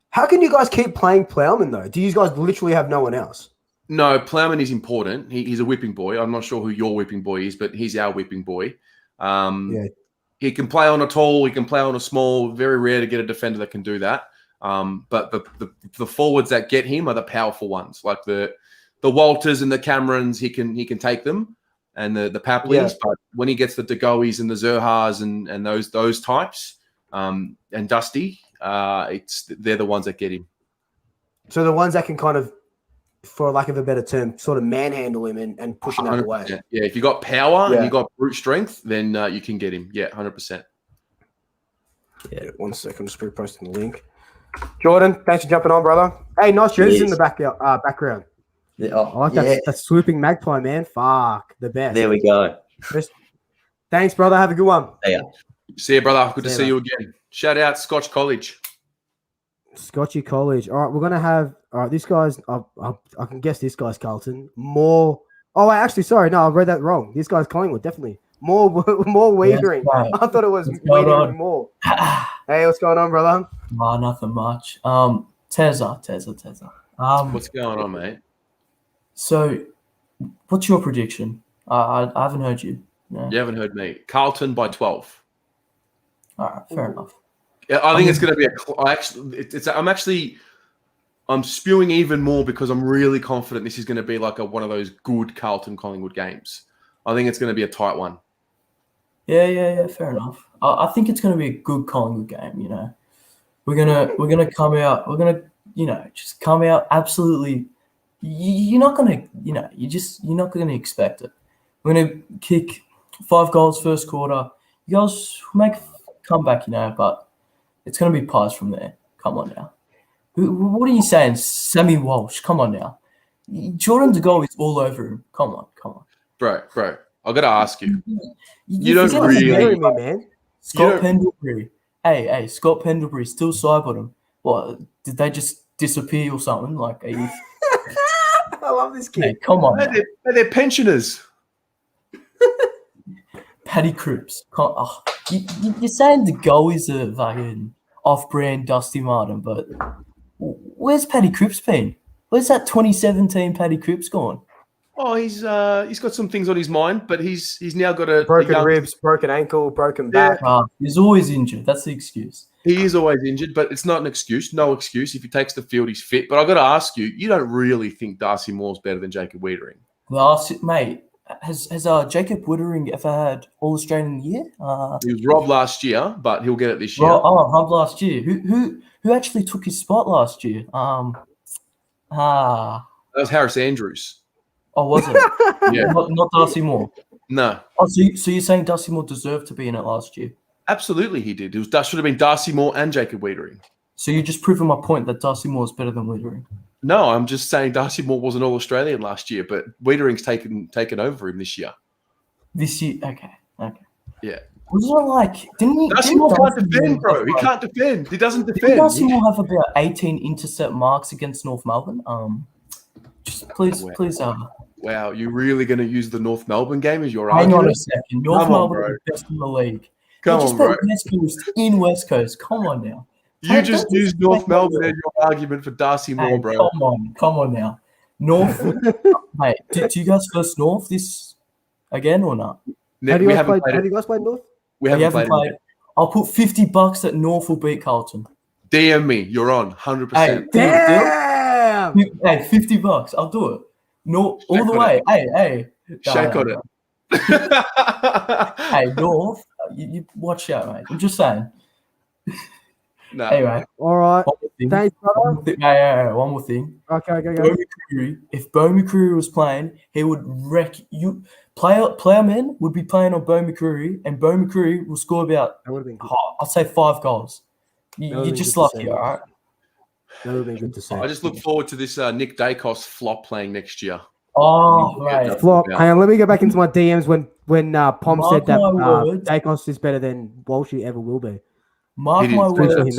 How can you guys keep playing Plowman, though? Do you guys literally have no one else? No, Plowman is important. He's a whipping boy. I'm not sure who your whipping boy is, but he's our whipping boy. He can play on a tall. He can play on a small. Very rare to get a defender that can do that. But the forwards that get him are the powerful ones, like the Walters and the Camerons. He can take them, and the Papleys. Yeah. But when he gets the DeGoeys and the Zerhas and those types, and Dusty, they're the ones that get him. So the ones that can kind of for lack of a better term, sort of manhandle him and push him out of the way. Yeah, if you got power Yeah. and you got brute strength, then you can get him. Yeah, 100%. Yeah, 1 second. I'm just reposting the link. Jordan, thanks for jumping on, brother. Hey, nice jerseys in the background. Yeah, I like that swooping magpie, man. Fuck, the best. There we go. Thanks, brother. Have a good one. See you, brother. Good to see you again. Shout out Scotch College. Scotchy College. All right, we're gonna have. All right, this guy's. I can guess this guy's Carlton. More. Oh, actually, sorry. No, I read that wrong. This guy's Collingwood. Definitely more Wiedering. Right. I thought it was Wiedering more. Hey, what's going on, brother? Nothing much. Tezza. What's going on, mate? So, what's your prediction? I haven't heard you. No. You haven't heard me. Carlton by 12. All right, fair enough. Yeah, I think it's going to be I'm spewing even more because I'm really confident this is going to be like one of those good Carlton Collingwood games. I think it's going to be a tight one. Yeah, fair enough. I think it's going to be a good Collingwood game. You know, we're gonna come out. We're gonna just come out absolutely. You're not gonna you're not gonna expect it. We're gonna kick 5 goals first quarter. You guys make a comeback, but it's gonna be Pies from there. Come on now. What are you saying, Sammy Walsh? Come on now. Jordan De Gaulle is all over him. Come on. Bro, I got to ask you. You don't really, man. Scott Pendlebury. Hey, Scott Pendlebury still side bottom. What? Did they just disappear or something? Like, are you... I love this kid. Hey, come on. They're pensioners. Paddy Cripps. You're saying De Gaulle is a fucking off-brand Dusty Martin, but where's Paddy Cripps been? Where's that 2017 Paddy Cripps gone? Oh, he's got some things on his mind, but he's now got a broken ribs, broken ankle, broken back. He's always injured. That's the excuse. He is always injured, but it's not an excuse. No excuse. If he takes the field, he's fit. But I got to ask you, you don't really think Darcy Moore's better than Jacob Wiedering? Mate, has Jacob Wiedering ever had All-Australian year? He was robbed last year, but he'll get it this year. Robbed last year. Who actually took his spot last year? That was Harris Andrews. Oh, was it? Yeah. Not Darcy Moore. No. Oh, so you're saying Darcy Moore deserved to be in it last year? Absolutely, he did. That should have been Darcy Moore and Jacob Wiedering. So you're just proving my point that Darcy Moore is better than Wiedering. No, I'm just saying Darcy Moore was an All-Australian last year, but Wiedering's taken over him this year. This year, okay. Yeah. Wasn't it like Darcy Moore can't defend, bro. He can't defend. He doesn't defend. Did Darcy Moore have about 18 intercept marks against North Melbourne? Just please. Wow, you're really going to use the North Melbourne game as your argument? argument? Hang on a second. North Melbourne is best in the league. Come on, bro. West Coast in West Coast. Come on now. You just used North Melbourne as your argument for Darcy Moore, bro. Come on now. North, mate. Do you guys first North this again or not? Have you guys played North? We haven't played. I'll put $50 that North will beat Carlton. DM me. You're on 100%. Hey, damn. Hey, $50. I'll do it. No, all the way. Hey. Shake on it. Hey, North, you watch out, mate. I'm just saying. No. Anyway. All right. Thanks, brother. One more thing. Okay, go. If Bo McCreary was playing, he would wreck you. Player men would be playing on Bo McCreary, and Bo McCreary will score about, I'd say 5 goals. You're just lucky, all right? That would be good to see. I just look forward to this Nick Dacos flop playing next year. Oh, right. Flop. Hang on, let me go back into my DMs when Pom said that Dacos is better than Walshy ever will be. Mark my words, Nick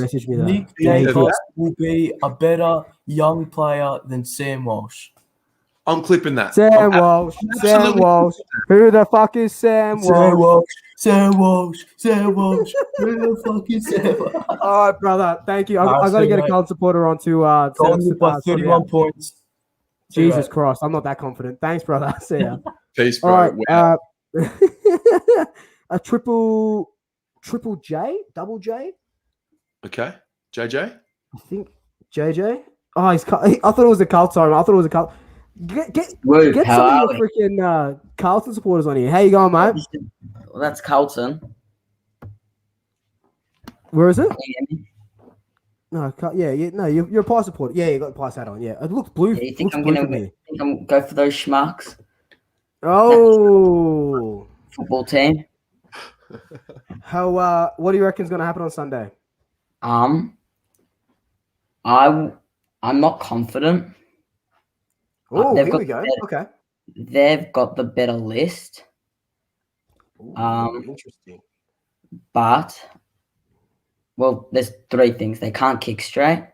Dacos will be a better young player than Sam Walsh. I'm clipping that. Sam Walsh. Who the fuck is Sam Walsh? Sam Walsh. Who the fuck is Sam Walsh? All right, brother. Thank you. I got to get a Carlton supporter onto by 31 points. Jesus Christ. I'm not that confident. Thanks, brother. See ya. Peace, bro. All right, a triple J? Double J? Okay. JJ? I think JJ. Oh, I thought it was a Carlton. I thought it was a Carlton. Get some of your freaking Carlton supporters on here. How you going, mate? Well, that's Carlton. Where is it? No, no, you're a Pie supporter. Yeah, you got the Pie hat on. Yeah, it looks blue. Yeah, you think looks I'm blue gonna from here. think I'm go for those schmucks? Oh, Football team. how? What do you reckon is going to happen on Sunday? I'm not confident. Oh, they've here got we go. the Okay. They've got the better list. Ooh, interesting. But well, there's three things. They can't kick straight.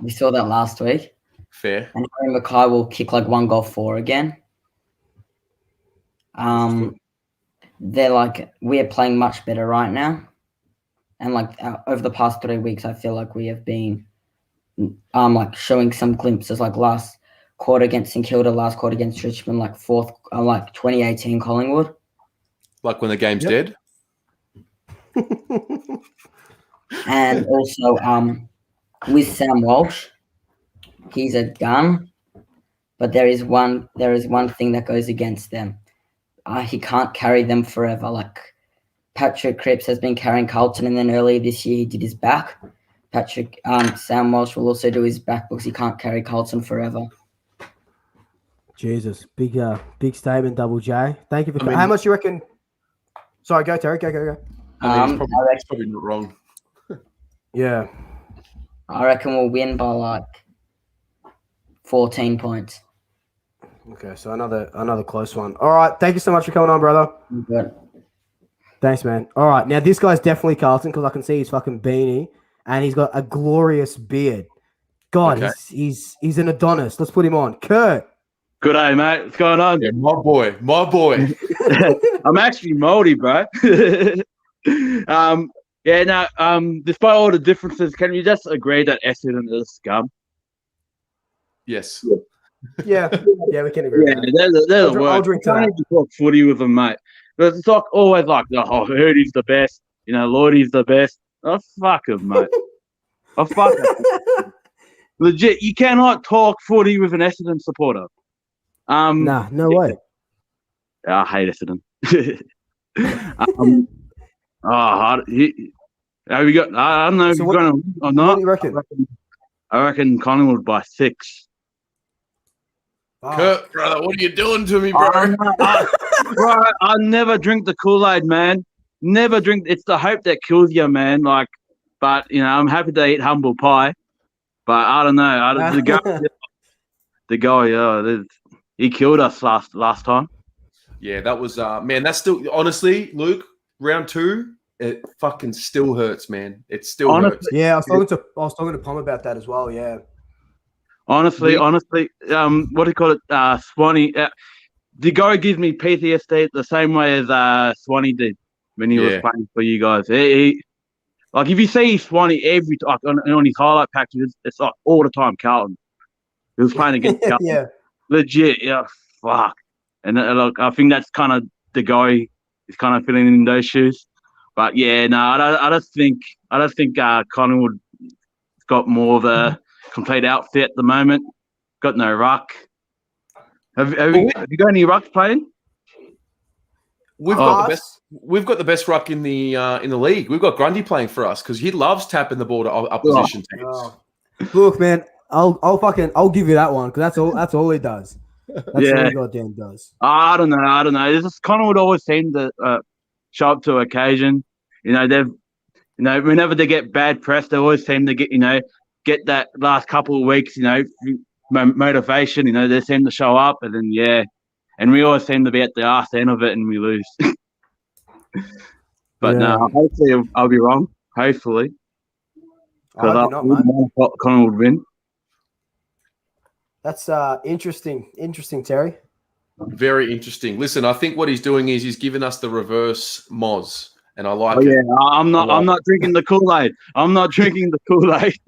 We saw that last week. Fair. And Harry Mackay will kick like 1 goal for again. They're like, we are playing much better right now. And like over the past 3 weeks, I feel like we have been like showing some glimpses, like last quarter against St Kilda, last quarter against Richmond, like 2018 Collingwood. Like when the game's dead? And also with Sam Walsh, he's a gun, but there is one thing that goes against them. He can't carry them forever. Like Patrick Cripps has been carrying Carlton, and then earlier this year he did his back. Sam Walsh will also do his back because he can't carry Carlton forever. Jesus, big statement, Double J. Thank you for. How much you reckon? Sorry, go Terry. Go. He's probably not wrong. Yeah, I reckon we'll win by like 14 points. Okay, so another close one. All right, thank you so much for coming on, brother. Good. Thanks, man. All right, now this guy's definitely Carlton because I can see his fucking beanie and he's got a glorious beard. God, okay. he's an Adonis. Let's put him on. Kurt. Good day, mate. What's going on? Yeah, my boy. I'm actually Moldy, bro. Despite all the differences, can you just agree that Essendon is scum? Yes. Yeah, we can agree. Yeah, they're the worst. I'll drink to that. I need to talk footy with them, mate. But it's like always like, oh, Hurdy's the best. You know, Lordy's the best. Oh, fuck him, mate. Oh, fuck him. Legit, you cannot talk footy with an Essendon supporter. Nah, no way. I hate Essendon. Have we got? I don't know if you're going to or not. What do you reckon? I reckon Collingwood by 6. Kurt, brother, what are you doing to me, bro? Bro, I never drink the Kool-Aid, man. Never drink. It's the hope that kills you, man. Like, but you know, I'm happy to eat humble pie. But I don't know. The guy, he killed us last time. Yeah, that was man. That's still honestly, Luke. Round 2, it fucking still hurts, man. It still hurts. Yeah, I was talking to Pom about that as well. Yeah. Honestly, what do you call it? Swanee. The guy gives me PTSD the same way as Swanee did when he was playing for you guys. He like if you see Swanee every like on his highlight packages, it's like all the time Carlton. He was playing against Carlton. Yeah. Legit, yeah. Fuck. And look, I think that's kind of the guy is kind of filling in those shoes. But yeah, no, I don't think Collingwood got more of a complete outfit at the moment. Got no ruck. Have you got any rucks playing? We've got the best ruck in the league. We've got Grundy playing for us because he loves tapping the ball to opposition teams. Look, man, I'll give you that one because that's all he does. That's all he goddamn does. I don't know. It's just Collingwood always seem to show up to occasion. You know, whenever they get bad press, they always seem to get that last couple of weeks, motivation. They seem to show up, and then and we always seem to be at the arse end of it, and we lose. But no, hopefully I'll be wrong. Hopefully, because Collingwood would win. That's interesting, Terry. Very interesting. Listen, I think what he's doing is he's giving us the reverse Moz, and I like it. Yeah, I'm not drinking the Kool-Aid. I'm not drinking the Kool-Aid.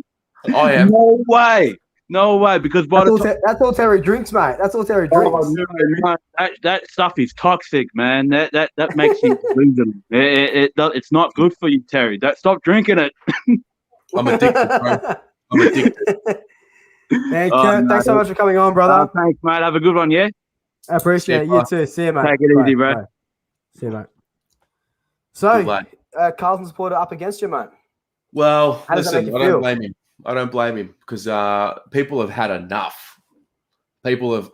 I am. No way. Because that's all Terry drinks, mate. That's all Terry drinks. Oh, no. That stuff is toxic, man. That makes you delusional. It's not good for you, Terry. Stop drinking it. I'm addicted, bro. I'm addicted. Man, Kurt, thanks so much for coming on, brother. Thanks, mate. Have a good one, yeah? I appreciate it. You too. See you, mate. Take it easy, bro. See you, mate. So, Carlton supporter up against you, mate. Well, How does that listen, make you I don't feel? blame him. I don't blame him because people have had enough. People have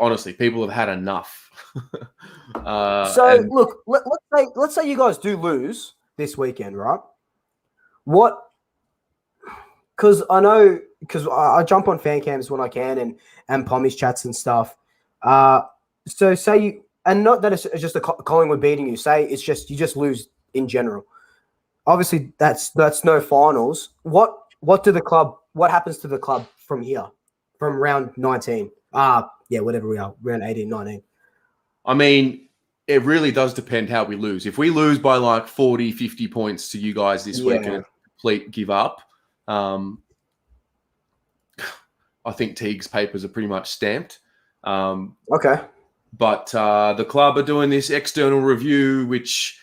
had enough. So look, let's say you guys do lose this weekend, right? What? Because I jump on fan cams when I can and Pommy's chats and stuff. So say you, and not that it's just a Collingwood beating you. Say it's just you just lose in general. Obviously, that's no finals. What happens to the club from here, from round 19? Whatever we are, round 18, 19. I mean, it really does depend how we lose. If we lose by like 40, 50 points to you guys this week and it's a complete give up, I think Teague's papers are pretty much stamped. Okay. But the club are doing this external review, which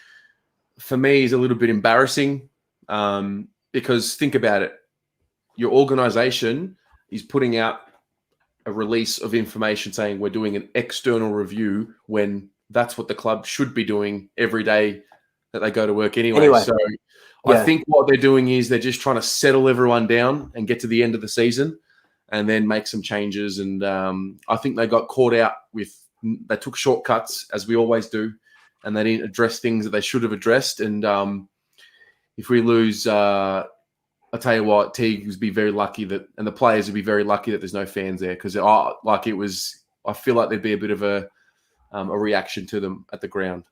for me is a little bit embarrassing because think about it. Your organization is putting out a release of information saying we're doing an external review when that's what the club should be doing every day that they go to work anyway. So I think what they're doing is they're just trying to settle everyone down and get to the end of the season and then make some changes. And I think they got caught out they took shortcuts as we always do, and they didn't address things that they should have addressed. And if we lose, I tell you what, Teague would be very lucky and the players would be very lucky that there's no fans there because I feel like there'd be a bit of a reaction to them at the ground.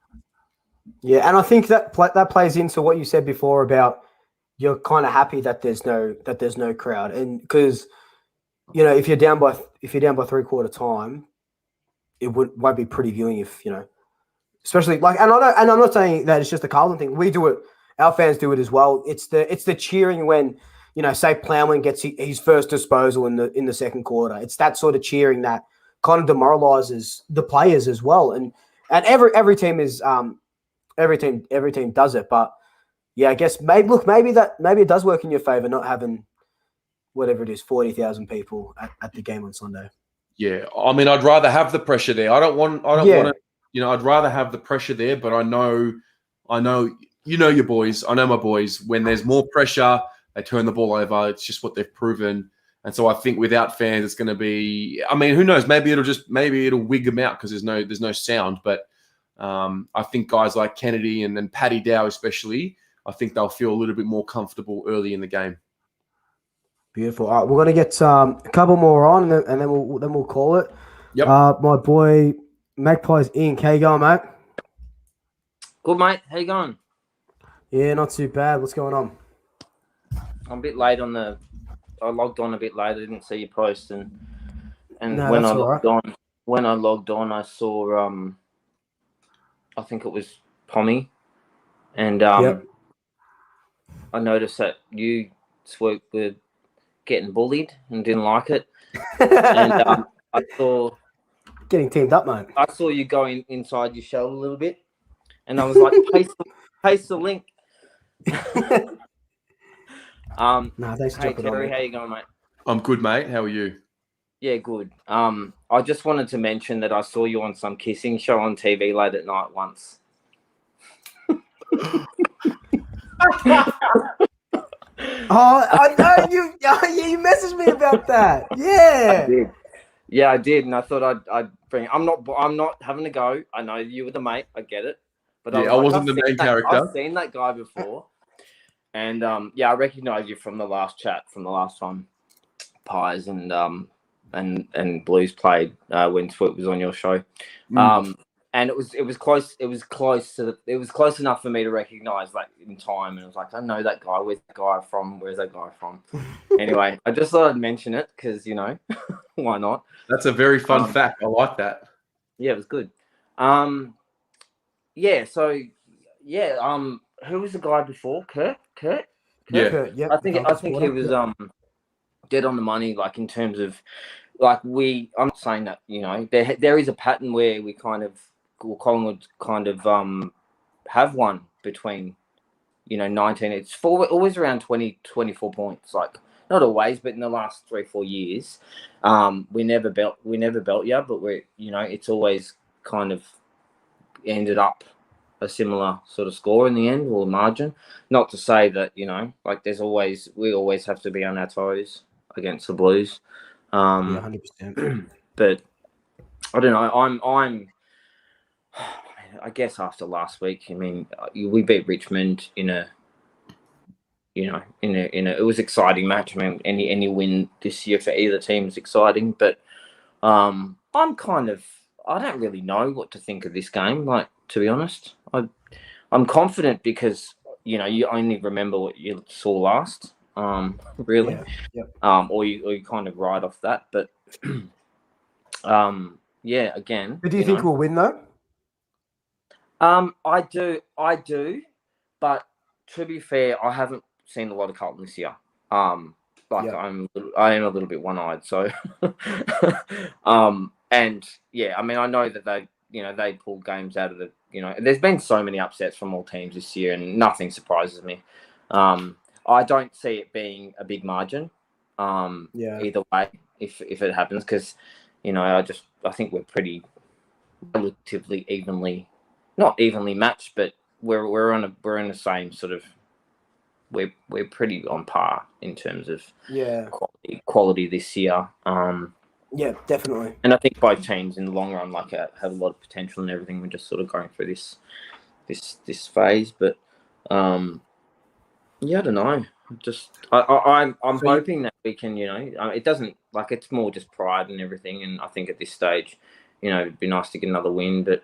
Yeah, and I think that plays into what you said before about you're kind of happy that there's no crowd, and because if you're down by 3/4 time, it won't be pretty viewing if especially and I'm not saying that it's just a Carlton thing. We do it. Our fans do it as well. It's the cheering when, say Plowman gets his first disposal in the second quarter. It's that sort of cheering that kind of demoralizes the players as well. And every team is every team does it. But yeah, I guess maybe it does work in your favor not having whatever it is 40,000 people at the game on Sunday. Yeah, I mean, I'd rather have the pressure there. I don't want to. I'd rather have the pressure there, but I know. Your boys. I know my boys. When there's more pressure, they turn the ball over. It's just what they've proven. And so I think without fans, it's going to be. I mean, who knows? Maybe it'll wig them out because there's no sound. But I think guys like Kennedy and Paddy Dow especially, I think they'll feel a little bit more comfortable early in the game. Beautiful. All right, we're going to get a couple more on, and then we'll call it. Yep. My boy Magpies Ian, how you going, mate? Good, mate. How you going? Yeah, not too bad. What's going on? I'm a bit late I logged on a bit late. I didn't see your post, and No, when I logged on, I saw I think it was Pommy, and I noticed that you, Swoop, were getting bullied and didn't like it, and I saw getting teamed up, mate. I saw you going inside your shell a little bit, and I was like, paste the link. Thanks for hey jumping Terry, on. how you going, mate? I'm good, mate. How are you? Yeah, good. I just wanted to mention that I saw you on some kissing show on TV late at night once. I know you messaged me about that. Yeah. I did. Yeah, I did, and I thought I'd bring. I'm not having a go. I know you were the mate. I get it, but I wasn't the main character. I've seen that guy before, and I recognise you from the last chat from the last time, Pies and Blues played when Swoop was on your show. And it was close. It was close enough for me to recognise that in time. And I was like, I know that guy. Where's that guy from? Where's that guy from? Anyway, I just thought I'd mention it because why not? That's a very fun fact. I like that. Yeah, it was good. Who was the guy before? Kurt? Yeah. Kurt, yep. I think he was dead on the money. Like in terms of I'm not saying that there is a pattern where we Collingwood kind of have one between 19. It's always around 20, 24 points. Like not always, but in the last 3-4 years, we never belt you, but it's always kind of ended up a similar sort of score in the end or margin. Not to say that, you know, like we always have to be on our toes against the Blues. Yeah, 100%. But I don't know. I guess after last week, I mean, we beat Richmond in a it was exciting match. I mean, any win this year for either team is exciting, but I don't really know what to think of this game. Like, to be honest, I'm confident because you only remember what you saw last. Really, or you kind of ride off that. But again. But do you think we'll win though? I do, but to be fair, I haven't seen a lot of Carlton this year. I am a little bit one-eyed, so and yeah, I mean, I know that they pulled games out of the there's been so many upsets from all teams this year, and nothing surprises me. I don't see it being a big margin. Either way, if it happens, because I think we're pretty relatively not evenly matched, but we're in the same sort of. We're pretty on par in terms of quality this year. Yeah, definitely. And I think both teams in the long run have a lot of potential and everything. We're just sort of going through this phase, but I don't know. I'm hoping that we can, it doesn't it's more just pride and everything. And I think at this stage, it'd be nice to get another win, but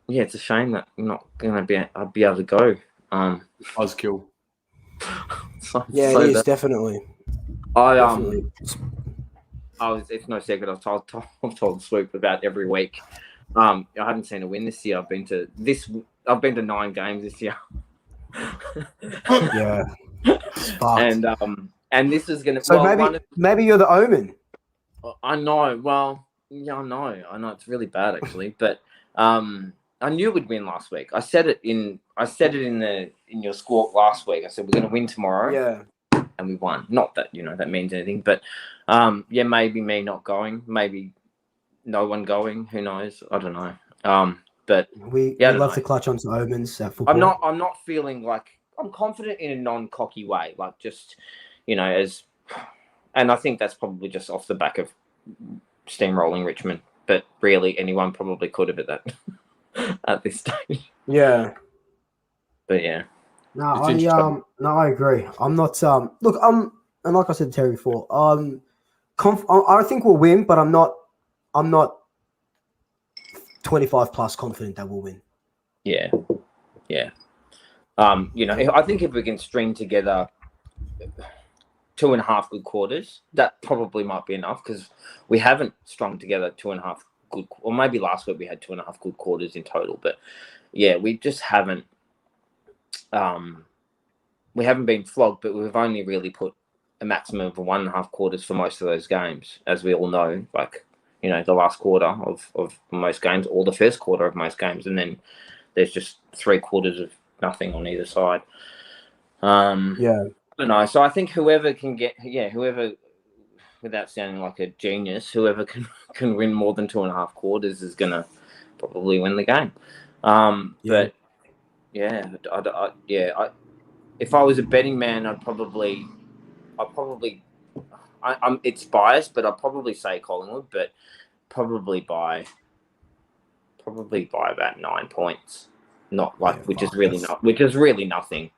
it's a shame that I'm not going to be able to go. Buzzkill. It is definitely. It's no secret. I've told Swoop about every week. I haven't seen a win this year. I've been to 9 games this year. Yeah. And this is gonna. So maybe you're the omen. I know. Well, yeah, I know. It's really bad actually, but I knew we'd win last week. I said it in your Squawk last week. I said we're going to win tomorrow. Yeah. And we won. Not that that means anything, but maybe me not going, maybe no one going. Who knows? I don't know. But we love to clutch onto omens at football. I'm not feeling like I'm confident in a non-cocky way, like just and I think that's probably just off the back of steamrolling Richmond. But really, anyone probably could have at that. At this stage, but yeah, I agree. I'm not. Look, and like I said to Terry before, I think we'll win, but I'm not 25 plus confident that we'll win. Yeah. I think if we can string together 2.5 good quarters, that probably might be enough because we haven't strung together 2.5. Good, or maybe last week we had 2.5 good quarters in total, but we just haven't been flogged, but we've only really put a maximum of 1.5 quarters for most of those games, as we all know, the last quarter of most games or the first quarter of most games, and then there's just 3 quarters of nothing on either side. I don't know. So I think whoever can get without sounding like a genius, whoever can win more than 2.5 quarters is going to probably win the game. But if I was a betting man, it's biased, but I'd probably say Collingwood, but probably by about 9 points. Not which is really nothing.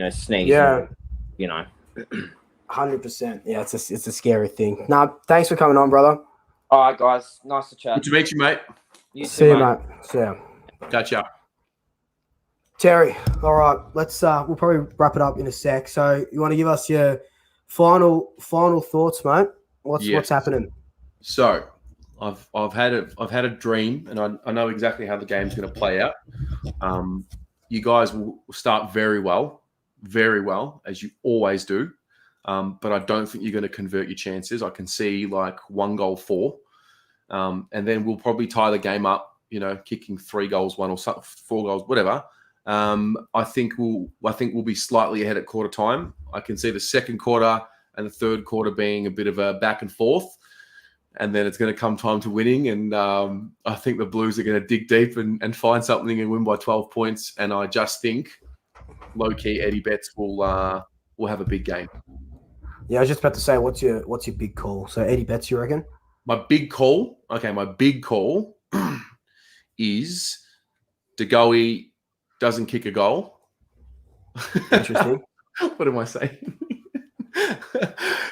Sneeze. Yeah. 100%. Yeah, it's a scary thing. Thanks for coming on, brother. All right, guys. Nice to chat. Good to meet you, mate. See you, mate. See ya. Catch ya. Terry, all right. Let's we'll probably wrap it up in a sec. So you want to give us your final thoughts, mate? What's happening? So I've had a dream, and I know exactly how the game's going to play out. You guys will start very well, as you always do. But I don't think you're going to convert your chances. I can see 1 goal 4. And then we'll probably tie the game up, kicking 3 goals, 1 or 4 goals, whatever. I think we'll be slightly ahead at quarter time. I can see the second quarter and the third quarter being a bit of a back and forth. and then it's going to come time to winning. And I think the Blues are going to dig deep and find something and win by 12 points. And I just think, low key, Eddie Betts will have a big game. Yeah, I was just about to say, what's your big call? So Eddie Betts, you reckon? My big call is DeGoey doesn't kick a goal. Interesting. What am I saying?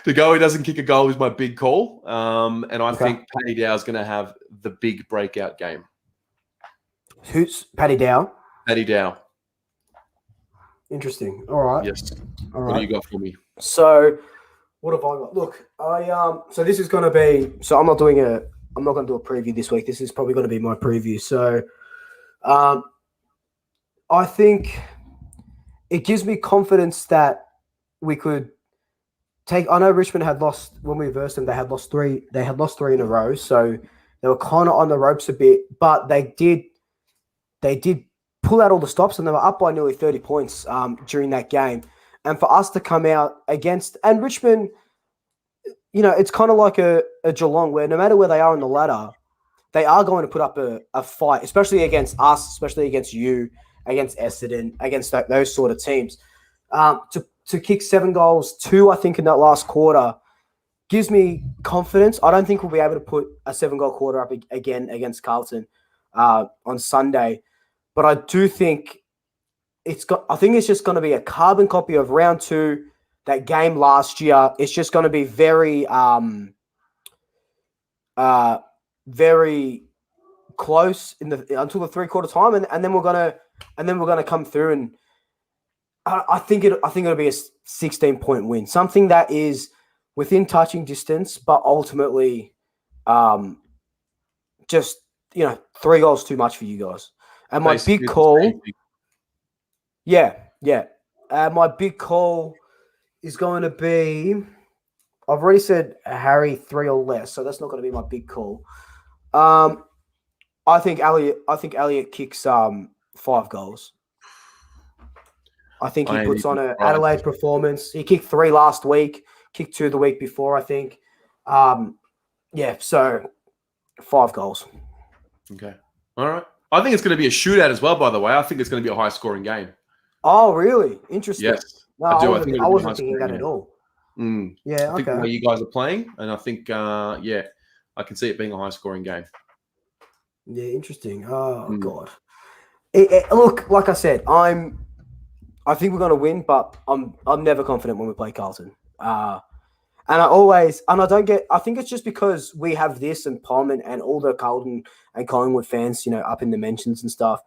DeGoey doesn't kick a goal is my big call. And I think Paddy Dow is going to have the big breakout game. Who's Paddy Dow? Paddy Dow. Interesting. All right. Yes. All right. What do you got for me? So, what have I got? Look, so this is going to be. So I'm not going to do a preview this week. This is probably going to be my preview. So, I think it gives me confidence that we could take. I know Richmond had lost when we versed them. They had lost three in a row. So they were kind of on the ropes a bit, but they did pull out all the stops, and they were up by nearly 30 points during that game. And for us to come out against, and Richmond, it's kind of like a Geelong where no matter where they are on the ladder, they are going to put up a fight, especially against us, especially against you, against Essendon, against those sort of teams. To kick 7 goals, 2, I think, in that last quarter gives me confidence. I don't think we'll be able to put a 7-goal quarter up again against Carlton on Sunday. But I do think I think it's just going to be a carbon copy of round 2, that game last year. It's just going to be very, very close until the 3/4 time, and then we're gonna come through, and I think it'll be a 16-point win, something that is within touching distance, but ultimately, just 3 goals too much for you guys. And my big call, my big call is going to be. I've already said Harry 3 or less, so that's not going to be my big call. I think Elliot kicks 5 goals. I think he puts on an Adelaide performance. He kicked 3 last week, kicked 2 the week before, I think. So 5 goals. Okay. All right. I think it's going to be a shootout as well, by the way. I think it's going to be a high-scoring game. Oh, really? Interesting. Yes, no, I do. I wasn't thinking that at all. Yeah, I think the way you guys are playing, and I think, I can see it being a high-scoring game. Yeah, interesting. Oh, God. Look, like I said, I think we're going to win, but I'm never confident when we play Carlton. I think it's just because we have this and Pom and all the Carlton and Collingwood fans, up in the mentions and stuff.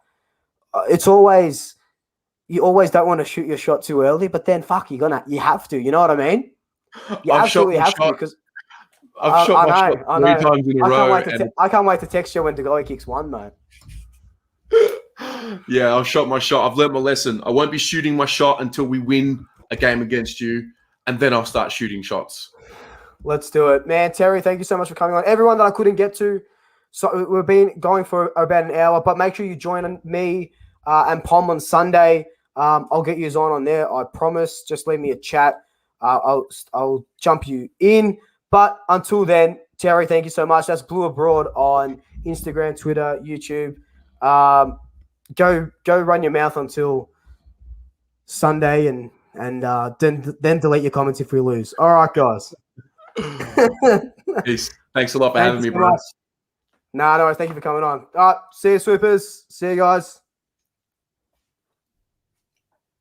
It's always, you always don't want to shoot your shot too early, but then you have to, you know what I mean? You absolutely have to, because I've shot my shot 3 times in a row. I can't wait to text you when DeGoey kicks 1, mate. Yeah, I've shot my shot. I've learned my lesson. I won't be shooting my shot until we win a game against you, and then I'll start shooting shots. Let's do it. Man, Terry, thank you so much for coming on. Everyone that I couldn't get to, so we've been going for about an hour, but make sure you join me and Pom on Sunday. I'll get you on there, I promise. Just leave me a chat. I'll jump you in. But until then, Terry, thank you so much. That's Blue Abroad on Instagram, Twitter, YouTube. Go run your mouth until Sunday, and then delete your comments if we lose. All right, guys. Peace. Thanks a lot for having me, bro. No, thank you for coming on. All right, see you, Swoopers. See you guys.